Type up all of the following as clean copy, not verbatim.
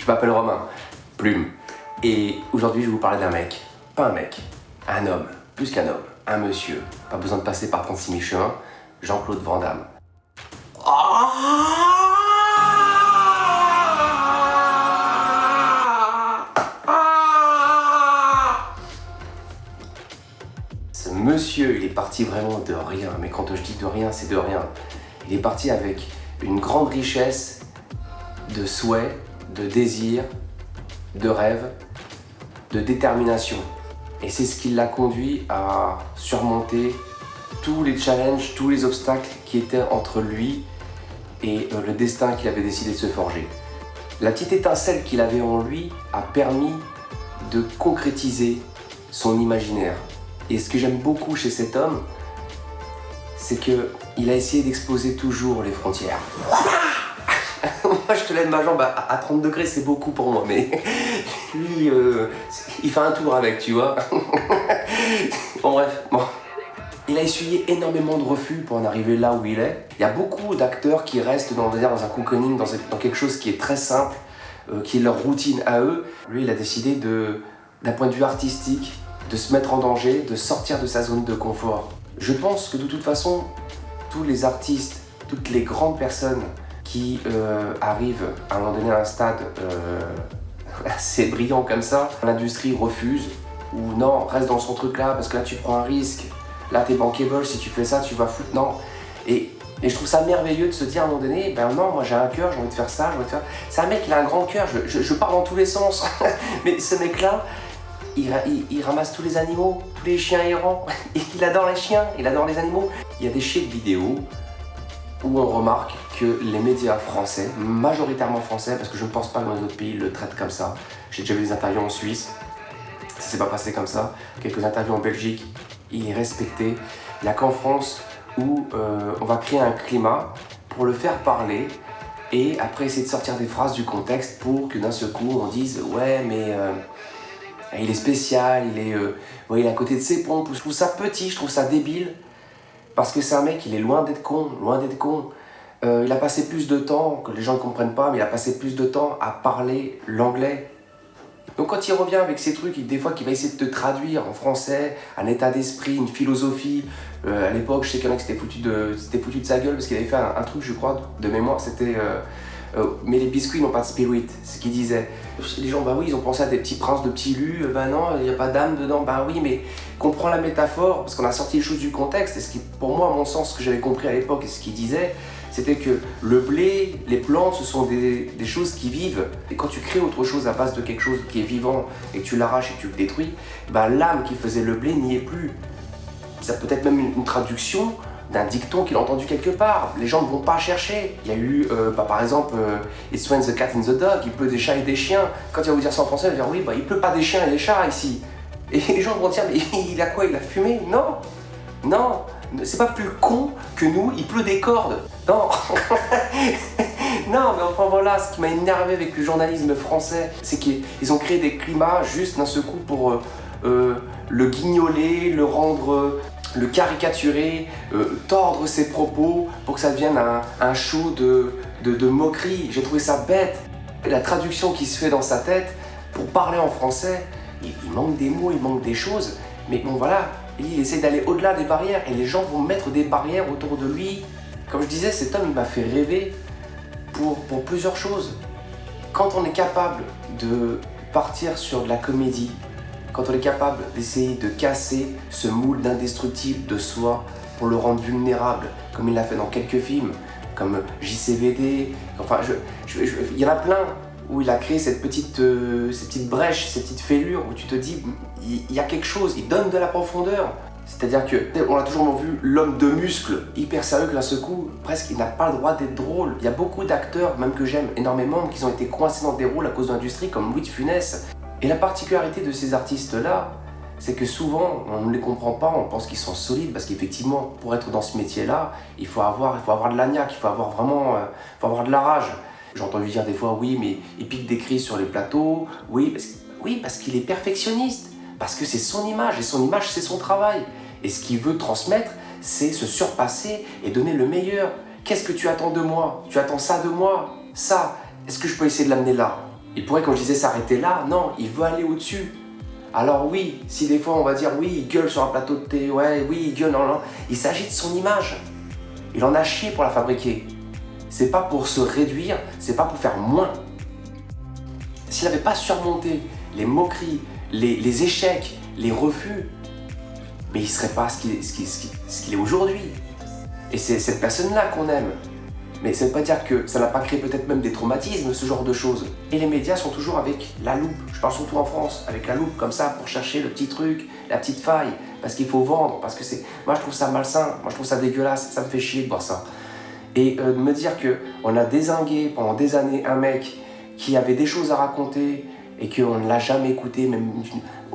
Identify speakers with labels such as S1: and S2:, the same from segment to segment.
S1: Je m'appelle Romain, Plume, et aujourd'hui je vais vous parler d'un mec, pas un mec, un homme, plus qu'un homme, un monsieur, pas besoin de passer par 36 000 chemins, Jean-Claude Van Damme. Ce monsieur, il est parti vraiment de rien, mais quand je dis de rien, c'est de rien. Il est parti avec une grande richesse de souhaits, de désirs, de rêves, de détermination. Et c'est ce qui l'a conduit à surmonter tous les challenges, tous les obstacles qui étaient entre lui et le destin qu'il avait décidé de se forger. La petite étincelle qu'il avait en lui a permis de concrétiser son imaginaire. Et ce que j'aime beaucoup chez cet homme, c'est qu'il a essayé d'exploser toujours les frontières. Moi, je te lève ma jambe à 30 degrés, c'est beaucoup pour moi, mais lui, il fait un tour avec, tu vois. Bon, bref, bon. Il a essuyé énormément de refus pour en arriver là où il est. Il y a beaucoup d'acteurs qui restent dans un cocooning, dans quelque chose qui est très simple, qui est leur routine à eux. Lui, il a décidé d'un point de vue artistique, de se mettre en danger, de sortir de sa zone de confort. Je pense que de toute façon, tous les artistes, toutes les grandes personnes qui arrivent à un moment donné à un stade assez brillant comme ça, l'industrie refuse, ou non, reste dans son truc là, parce que là tu prends un risque, là t'es bankable, si tu fais ça tu vas foutre, non. Et je trouve ça merveilleux de se dire à un moment donné, ben non, moi j'ai un cœur, j'ai envie de faire ça, j'ai envie de faire... C'est un mec, il a un grand cœur, je pars dans tous les sens, mais ce mec là, il ramasse tous les animaux, tous les chiens errants, il adore les chiens, il adore les animaux. Il y a des shit vidéos où on remarque que les médias français, majoritairement français, parce que je ne pense pas que dans les autres pays le traitent comme ça. J'ai déjà vu des interviews en Suisse, ça s'est pas passé comme ça. Quelques interviews en Belgique, il est respecté. Il n'y a qu'en France où on va créer un climat pour le faire parler et après essayer de sortir des phrases du contexte pour que d'un seul coup on dise « ouais mais il est spécial, il est à côté de ses pompes ». Je trouve ça petit, je trouve ça débile. Parce que c'est un mec, il est loin d'être con, loin d'être con. Il a passé plus de temps, que les gens ne comprennent pas, mais il a passé plus de temps à parler l'anglais. Donc quand il revient avec ces trucs, des fois qu'il va essayer de te traduire en français, un état d'esprit, une philosophie. À l'époque, je sais qu'il y en a qui s'étaient foutu de sa gueule parce qu'il avait fait un truc, je crois, de mémoire, c'était... mais les biscuits n'ont pas de spirit, c'est ce qu'il disait. Les gens, bah oui, ils ont pensé à des petits princes de petits lus, bah non, il n'y a pas d'âme dedans, bah oui, mais comprends la métaphore, parce qu'on a sorti les choses du contexte, et ce qui, pour moi, à mon sens, ce que j'avais compris à l'époque, et ce qu'il disait, c'était que le blé, les plantes, ce sont des choses qui vivent. Et quand tu crées autre chose à base de quelque chose qui est vivant, et que tu l'arraches et que tu le détruis, bah l'âme qui faisait le blé n'y est plus. Ça peut être même une traduction d'un dicton qu'il a entendu quelque part. Les gens ne vont pas chercher. Il y a eu, par exemple, It's when the cat and the dog, il pleut des chats et des chiens. Quand il va vous dire ça en français, il va dire oui, bah il pleut pas des chiens et des chats ici. Et les gens vont dire mais il a quoi? Il a fumé? Non, non, c'est pas plus con que nous, il pleut des cordes. Non. Non, mais enfin voilà, ce qui m'a énervé avec le journalisme français, c'est qu'ils ont créé des climats juste d'un seul coup pour le guignoler, le rendre... le caricaturer, tordre ses propos pour que ça devienne un show de moquerie. J'ai trouvé ça bête. La traduction qui se fait dans sa tête, pour parler en français, il manque des mots, il manque des choses. Mais bon voilà, il essaie d'aller au-delà des barrières et les gens vont mettre des barrières autour de lui. Comme je disais, cet homme il m'a fait rêver pour plusieurs choses. Quand on est capable de partir sur de la comédie, quand on est capable d'essayer de casser ce moule d'indestructible de soi pour le rendre vulnérable, comme il l'a fait dans quelques films, comme JCVD, enfin, il y en a plein où il a créé cette petite brèche, cette petite fêlure où tu te dis, il y a quelque chose, il donne de la profondeur. C'est-à-dire qu'on a toujours vu l'homme de muscle, hyper sérieux, que d'un seul coup, presque, il n'a pas le droit d'être drôle. Il y a beaucoup d'acteurs, même que j'aime énormément, qui ont été coincés dans des rôles à cause de l'industrie, comme Louis de Funès. Et la particularité de ces artistes-là, c'est que souvent, on ne les comprend pas, on pense qu'ils sont solides, parce qu'effectivement, pour être dans ce métier-là, il faut avoir de la niaque, il faut avoir vraiment de la rage. J'ai entendu dire des fois, oui, mais il pique des crises sur les plateaux, oui, parce qu'il est perfectionniste, parce que c'est son image, et son image, c'est son travail. Et ce qu'il veut transmettre, c'est se surpasser et donner le meilleur. Qu'est-ce que tu attends de moi? Tu attends ça de moi? Ça, est-ce que je peux essayer de l'amener là? Il pourrait, comme je disais, s'arrêter là. Non, il veut aller au-dessus. Alors oui, si des fois on va dire oui, il gueule sur un plateau de thé, ouais, oui, il gueule, non, non. Il s'agit de son image. Il en a chié pour la fabriquer. C'est pas pour se réduire, c'est pas pour faire moins. S'il n'avait pas surmonté les moqueries, les échecs, les refus, mais il ne serait pas ce qu'il est aujourd'hui. Et c'est cette personne-là qu'on aime. Mais ça ne veut pas dire que ça n'a pas créé peut-être même des traumatismes, ce genre de choses. Et les médias sont toujours avec la loupe, je parle surtout en France, avec la loupe comme ça pour chercher le petit truc, la petite faille, parce qu'il faut vendre, parce que c'est... Moi je trouve ça malsain, moi je trouve ça dégueulasse, ça me fait chier de voir ça. Et de me dire qu'on a dézingué pendant des années un mec qui avait des choses à raconter et qu'on ne l'a jamais écouté, même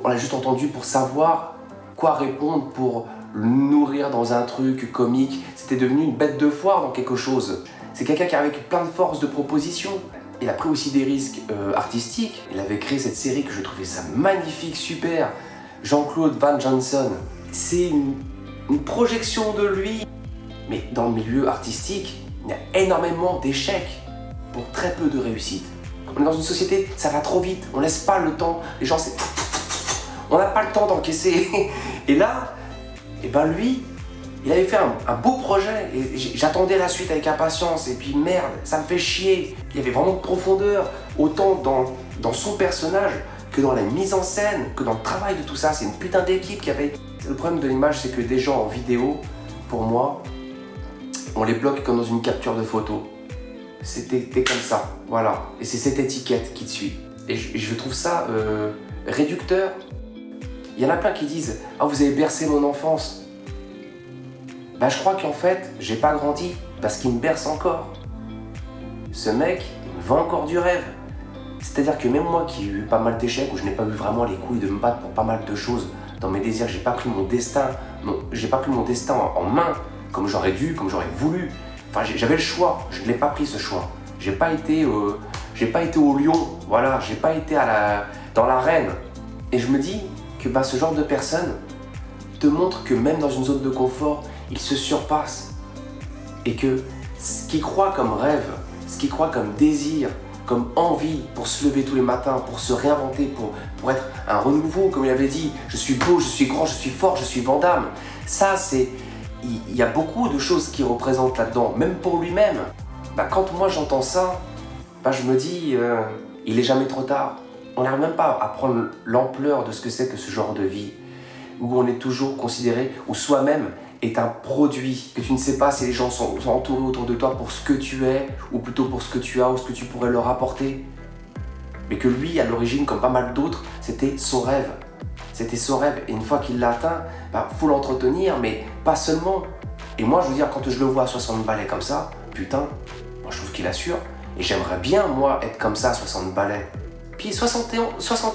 S1: on l'a juste entendu pour savoir quoi répondre, pour le nourrir dans un truc comique. C'était devenu une bête de foire dans quelque chose. C'est quelqu'un qui avait plein de force de proposition. Il a pris aussi des risques artistiques. Il avait créé cette série que je trouvais ça magnifique, super. Jean-Claude Van Johnson. C'est une projection de lui. Mais dans le milieu artistique, il y a énormément d'échecs pour très peu de réussite. On est dans une société, ça va trop vite. On laisse pas le temps. Les gens, c'est... On n'a pas le temps d'encaisser. Et là, et ben lui, il avait fait un beau projet et j'attendais la suite avec impatience. Et puis merde, ça me fait chier. Il y avait vraiment de profondeur, autant dans son personnage que dans la mise en scène, que dans le travail de tout ça. C'est une putain d'équipe qui avait... Le problème de l'image, c'est que des gens en vidéo, pour moi, on les bloque comme dans une capture de photo. T'es comme ça, voilà. Et c'est cette étiquette qui te suit. Et je trouve ça réducteur. Il y en a plein qui disent « Ah, vous avez bercé mon enfance ». Ben, je crois qu'en fait, j'ai pas grandi parce qu'il me berce encore. Ce mec, il me vend encore du rêve. C'est-à-dire que même moi qui ai eu pas mal d'échecs, où je n'ai pas eu vraiment les couilles de me battre pour pas mal de choses, dans mes désirs, j'ai pas pris mon destin en main, comme j'aurais dû, comme j'aurais voulu. Enfin, j'avais le choix, je ne l'ai pas pris ce choix. J'ai pas été au lion, voilà, j'ai pas été dans l'arène. Et je me dis que bah, ce genre de personne te montre que même dans une zone de confort, il se surpasse. Et que ce qu'il croit comme rêve, ce qu'il croit comme désir, comme envie pour se lever tous les matins, pour se réinventer, pour être un renouveau, comme il avait dit, je suis beau, je suis grand, je suis fort, je suis Van Damme. Ça, c'est... Il y a beaucoup de choses qui représentent là-dedans, même pour lui-même. Bah, quand moi j'entends ça, bah, je me dis, il est jamais trop tard. On n'arrive même pas à prendre l'ampleur de ce que c'est que ce genre de vie, où on est toujours considéré, où soi-même est un produit, que tu ne sais pas si les gens sont entourés autour de toi pour ce que tu es, ou plutôt pour ce que tu as, ou ce que tu pourrais leur apporter. Mais que lui, à l'origine, comme pas mal d'autres, c'était son rêve. C'était son rêve, et une fois qu'il l'a atteint, bah, faut l'entretenir, mais pas seulement. Et moi, je veux dire, quand je le vois à 60 balais comme ça, putain, moi je trouve qu'il assure. Et j'aimerais bien, moi, être comme ça à 60 balais. Puis 60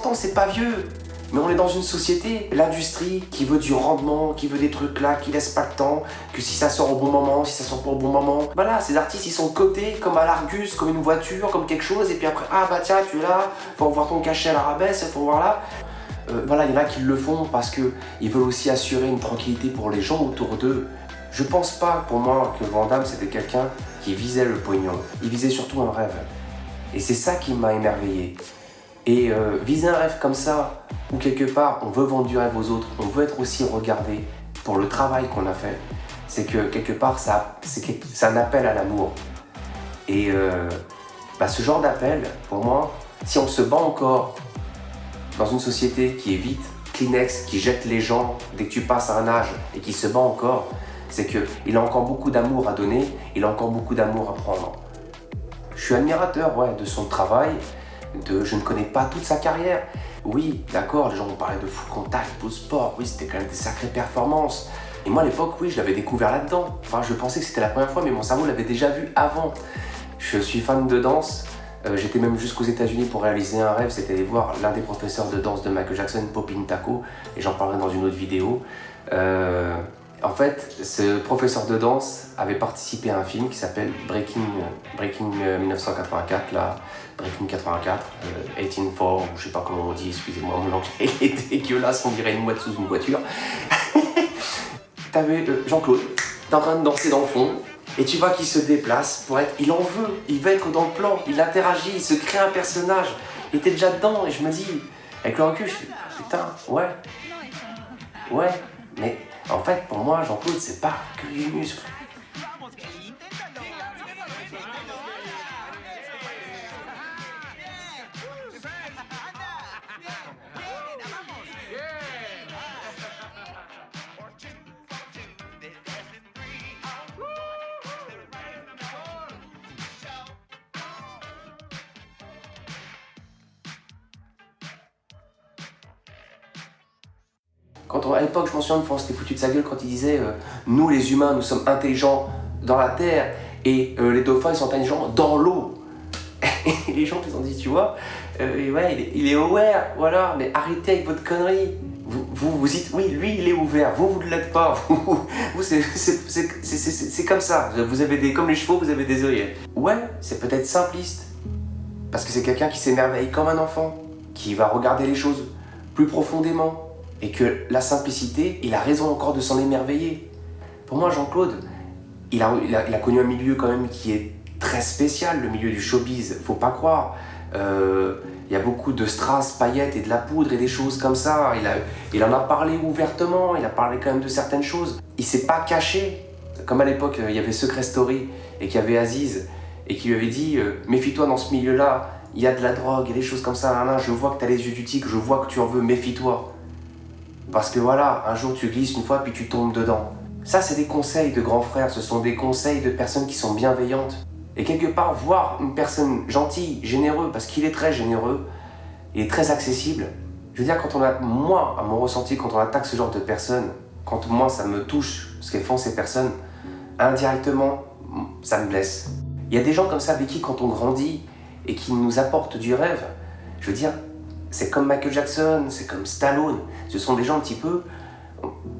S1: ans, c'est pas vieux. Mais on est dans une société, l'industrie, qui veut du rendement, qui veut des trucs là, qui laisse pas le temps, que si ça sort au bon moment, si ça sort pas au bon moment. Voilà, ces artistes, ils sont cotés comme à l'Argus, comme une voiture, comme quelque chose, et puis après, ah bah tiens, tu es là, faut voir ton cachet à la rabaisse, faut voir là. Voilà, il y en a qui le font parce qu'ils veulent aussi assurer une tranquillité pour les gens autour d'eux. Je pense pas, pour moi, que Van Damme, c'était quelqu'un qui visait le pognon. Il visait surtout un rêve. Et c'est ça qui m'a émerveillé. Et viser un rêve comme ça, où quelque part, on veut vendre du rêve aux autres, on veut être aussi regardé pour le travail qu'on a fait, c'est que quelque part, c'est un appel à l'amour. Et bah, ce genre d'appel, pour moi, si on se bat encore dans une société qui est vite, Kleenex, qui jette les gens dès que tu passes à un âge et qui se bat encore, c'est qu'il a encore beaucoup d'amour à donner, il a encore beaucoup d'amour à prendre. Je suis admirateur de son travail, je ne connais pas toute sa carrière. Oui, d'accord, les gens vont parler de full contact, full sport, oui, c'était quand même des sacrées performances. Et moi à l'époque, oui, je l'avais découvert là-dedans. Enfin, je pensais que c'était la première fois, mais mon cerveau l'avait déjà vu avant. Je suis fan de danse. J'étais même jusqu'aux États-Unis pour réaliser un rêve, c'était aller voir l'un des professeurs de danse de Michael Jackson, Popin Taco, et j'en parlerai dans une autre vidéo. En fait, ce professeur de danse avait participé à un film qui s'appelle Breaking 1984, là, Breaking 84, 18-4, ou je sais pas comment on dit, excusez-moi, mon anglais est dégueulasse, on dirait une mouette sous une voiture. T'avais Jean-Claude, t'es en train de danser dans le fond, et tu vois qu'il se déplace pour être... Il en veut, il veut être dans le plan, il interagit, il se crée un personnage. Il était déjà dedans et je me dis, avec le recul, je fais, putain, ouais. Ouais, mais en fait, pour moi, Jean-Claude, c'est pas que du muscle. À l'époque, je m'en souviens, on s'était foutu de sa gueule quand il disait nous les humains, nous sommes intelligents dans la terre et les dauphins, ils sont intelligents dans l'eau. Et les gens, ils ont dit, tu vois, ouais, il est aware, voilà, mais arrêtez avec votre connerie. Vous dites, oui, lui, il est ouvert, vous ne l'êtes pas. C'est comme ça. Vous avez comme les chevaux, vous avez des œillets. Ouais, c'est peut-être simpliste. Parce que c'est quelqu'un qui s'émerveille comme un enfant, qui va regarder les choses plus profondément. Et que la simplicité, il a raison encore de s'en émerveiller. Pour moi, Jean-Claude, il a connu un milieu quand même qui est très spécial, le milieu du showbiz, faut pas croire. Il y a beaucoup de strass, paillettes et de la poudre et des choses comme ça. Il en a parlé ouvertement, il a parlé quand même de certaines choses. Il s'est pas caché. Comme à l'époque, il y avait Secret Story et qu'il y avait Aziz et qui lui avait dit méfie-toi dans ce milieu-là, il y a de la drogue et des choses comme ça. Je vois que tu as les yeux du tigre, je vois que tu en veux, méfie-toi. Parce que voilà, un jour tu glisses une fois puis tu tombes dedans. Ça, c'est des conseils de grands frères, ce sont des conseils de personnes qui sont bienveillantes. Et quelque part, voir une personne gentille, généreuse, parce qu'il est très généreux, il est très accessible. Je veux dire, moi, à mon ressenti, quand on attaque ce genre de personnes, quand moi ça me touche, ce qu'elles font ces personnes, indirectement, ça me blesse. Il y a des gens comme ça avec qui, quand on grandit et qui nous apportent du rêve, je veux dire, c'est comme Michael Jackson, c'est comme Stallone. Ce sont des gens un petit peu,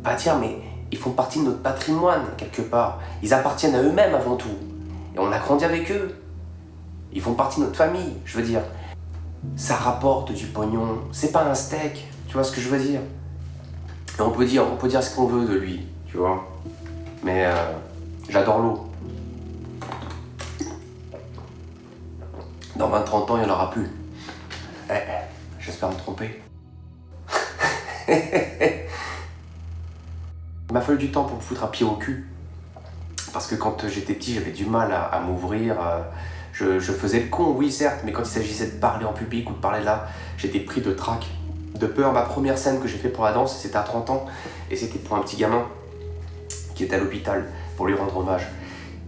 S1: pas dire, mais ils font partie de notre patrimoine, quelque part. Ils appartiennent à eux-mêmes avant tout. Et on a grandi avec eux. Ils font partie de notre famille, je veux dire. Ça rapporte du pognon. C'est pas un steak, tu vois ce que je veux dire. Et on peut dire ce qu'on veut de lui, tu vois. Mais j'adore l'eau. Dans 20-30 ans, il n'y en aura plus. J'espère me tromper. Il m'a fallu du temps pour me foutre un pied au cul. Parce que quand j'étais petit, j'avais du mal à m'ouvrir. Je faisais le con, oui certes, mais quand il s'agissait de parler en public ou de parler là, j'étais pris de trac, de peur. Ma première scène que j'ai fait pour la danse, c'était à 30 ans. Et c'était pour un petit gamin qui était à l'hôpital, pour lui rendre hommage.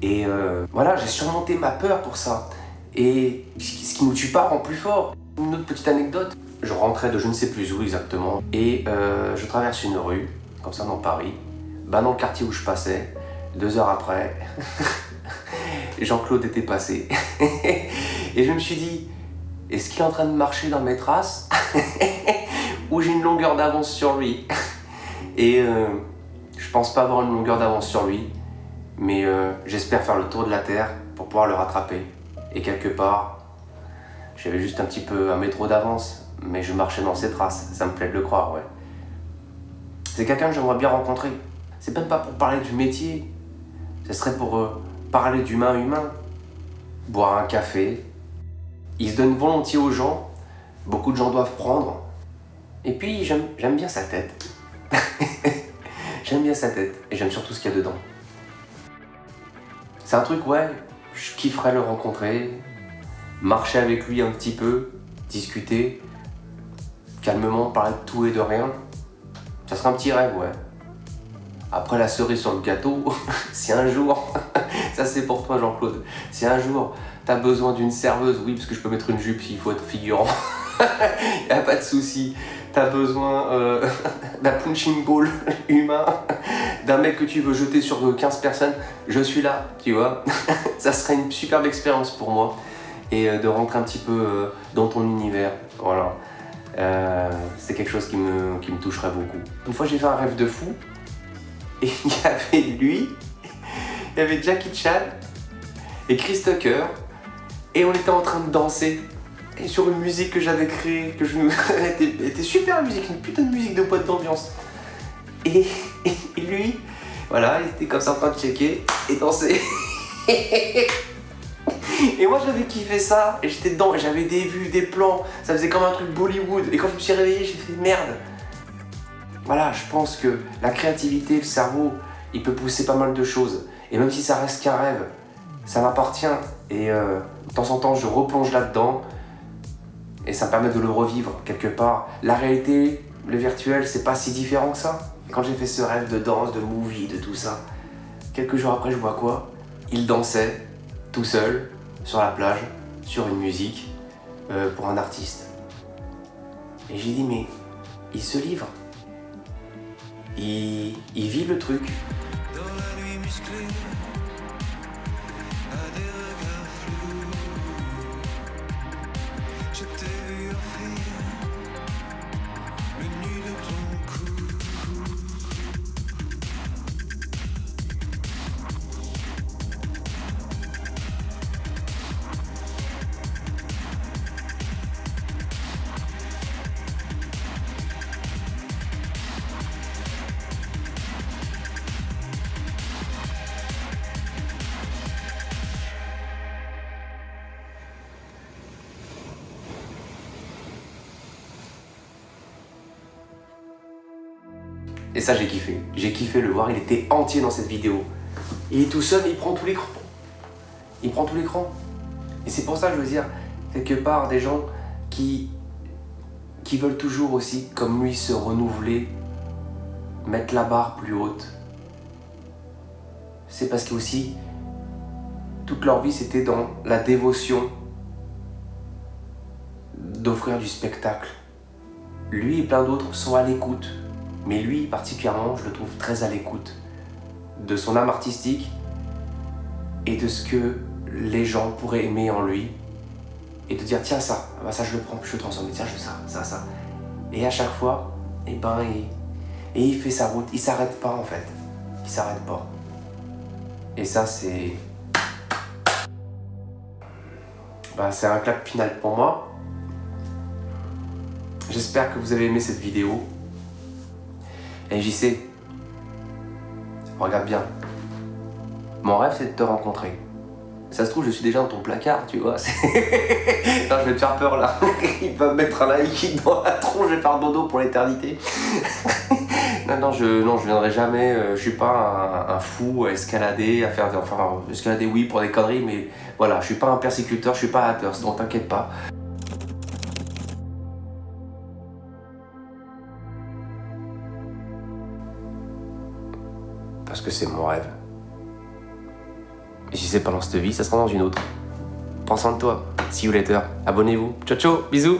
S1: Et voilà, j'ai surmonté ma peur pour ça. Et ce qui nous tue pas rend plus fort. Une autre petite anecdote. Je rentrais de je ne sais plus où exactement et je traverse une rue, comme ça dans Paris, dans le quartier où je passais, 2 heures après, Jean-Claude était passé. Et je me suis dit, est-ce qu'il est en train de marcher dans mes traces ou j'ai une longueur d'avance sur lui? Et je pense pas avoir une longueur d'avance sur lui, mais j'espère faire le tour de la Terre pour pouvoir le rattraper. Et quelque part, j'avais juste un petit peu un métro d'avance. Mais je marchais dans ses traces, ça me plaît de le croire, ouais. C'est quelqu'un que j'aimerais bien rencontrer. C'est même pas pour parler du métier, ce serait pour parler d'humain à humain. Boire un café. Il se donne volontiers aux gens, beaucoup de gens doivent prendre. Et puis j'aime bien sa tête. J'aime bien sa tête, et j'aime surtout ce qu'il y a dedans. C'est un truc, ouais, je kifferais le rencontrer, marcher avec lui un petit peu, discuter, calmement, parler de tout et de rien. Ça serait un petit rêve, ouais. Après la cerise sur le gâteau, si un jour, ça c'est pour toi Jean-Claude, si un jour t'as besoin d'une serveuse, oui parce que je peux mettre une jupe s'il faut être figurant, y a pas de souci. T'as besoin d'un punching ball humain, d'un mec que tu veux jeter sur 15 personnes, je suis là, tu vois. Ça serait une superbe expérience pour moi et de rentrer un petit peu dans ton univers, voilà. C'est quelque chose qui me toucherait beaucoup. Une fois j'ai fait un rêve de fou et il y avait lui, il y avait Jackie Chan et Chris Tucker et on était en train de danser et sur une musique que j'avais créée, que je était super musique, une putain de musique de boîte d'ambiance. Et lui, voilà, il était comme ça en train de checker et danser. Et moi j'avais kiffé ça, et j'étais dedans, et j'avais des vues, des plans, ça faisait comme un truc Bollywood. Et quand je me suis réveillé, j'ai fait merde. Voilà, je pense que la créativité, le cerveau, il peut pousser pas mal de choses. Et même si ça reste qu'un rêve, ça m'appartient. Et de temps en temps, je replonge là-dedans. Et ça me permet de le revivre quelque part. La réalité, le virtuel, c'est pas si différent que ça. Quand j'ai fait ce rêve de danse, de movie, de tout ça, quelques jours après, je vois quoi? Il dansait, tout seul, sur la plage, sur une musique, pour un artiste. Et j'ai dit, mais il se livre. Il vit le truc.
S2: Dans la nuit musclée, à des regards flous, je t'ai vu offrir le nu de ton cou.
S1: Et ça, j'ai kiffé. J'ai kiffé le voir, il était entier dans cette vidéo. Il est tout seul, mais il prend tout l'écran. Il prend tout l'écran. Et c'est pour ça que je veux dire, quelque part, des gens qui veulent toujours aussi, comme lui, se renouveler, mettre la barre plus haute. C'est parce qu'aussi, toute leur vie, c'était dans la dévotion d'offrir du spectacle. Lui et plein d'autres sont à l'écoute. Mais lui, particulièrement, je le trouve très à l'écoute de son âme artistique et de ce que les gens pourraient aimer en lui. Et de dire, tiens, ça, bah ça je le prends, je le transforme, tiens, je veux ça. Et à chaque fois, il fait sa route, il s'arrête pas en fait. Il s'arrête pas. Et ça, c'est un clap final pour moi. J'espère que vous avez aimé cette vidéo. Et JC, regarde bien. Mon rêve, c'est de te rencontrer. Ça se trouve, je suis déjà dans ton placard, tu vois. Non, je vais te faire peur là. Il va me mettre un laïc dans la tronche, je vais faire dodo pour l'éternité. non, je viendrai jamais. Je suis pas un fou à escalader, escalader oui pour des conneries, mais voilà, je suis pas un persécuteur, je suis pas haters, donc t'inquiète pas. Parce que c'est mon rêve. Et si c'est pas dans cette vie, ça sera dans une autre. Prends soin de toi. See you later. Abonnez-vous. Ciao, ciao. Bisous.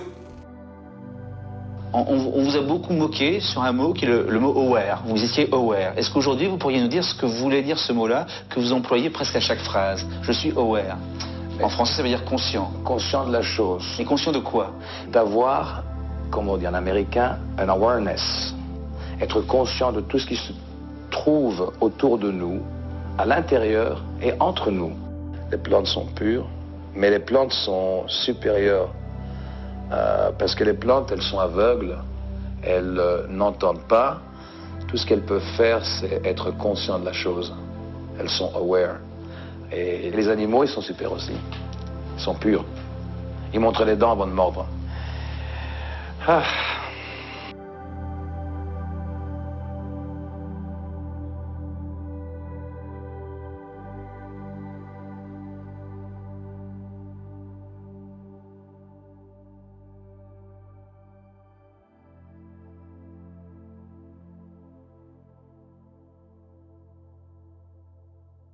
S3: On vous a beaucoup moqué sur un mot qui est le mot aware. Vous étiez aware. Est-ce qu'aujourd'hui, vous pourriez nous dire ce que voulait dire ce mot-là, que vous employez presque à chaque phrase? Je suis aware. En français, ça veut dire conscient.
S4: Conscient de la chose.
S3: Mais conscient de quoi?
S4: D'avoir, comme on dit en américain, un awareness. Être conscient de tout ce qui se trouve autour de nous, à l'intérieur et entre nous. Les plantes sont pures, mais les plantes sont supérieures. Parce que les plantes, elles sont aveugles, elles n'entendent pas. Tout ce qu'elles peuvent faire, c'est être conscient de la chose. Elles sont aware. Et les animaux, ils sont super aussi. Ils sont purs. Ils montrent les dents avant de mordre. Ah.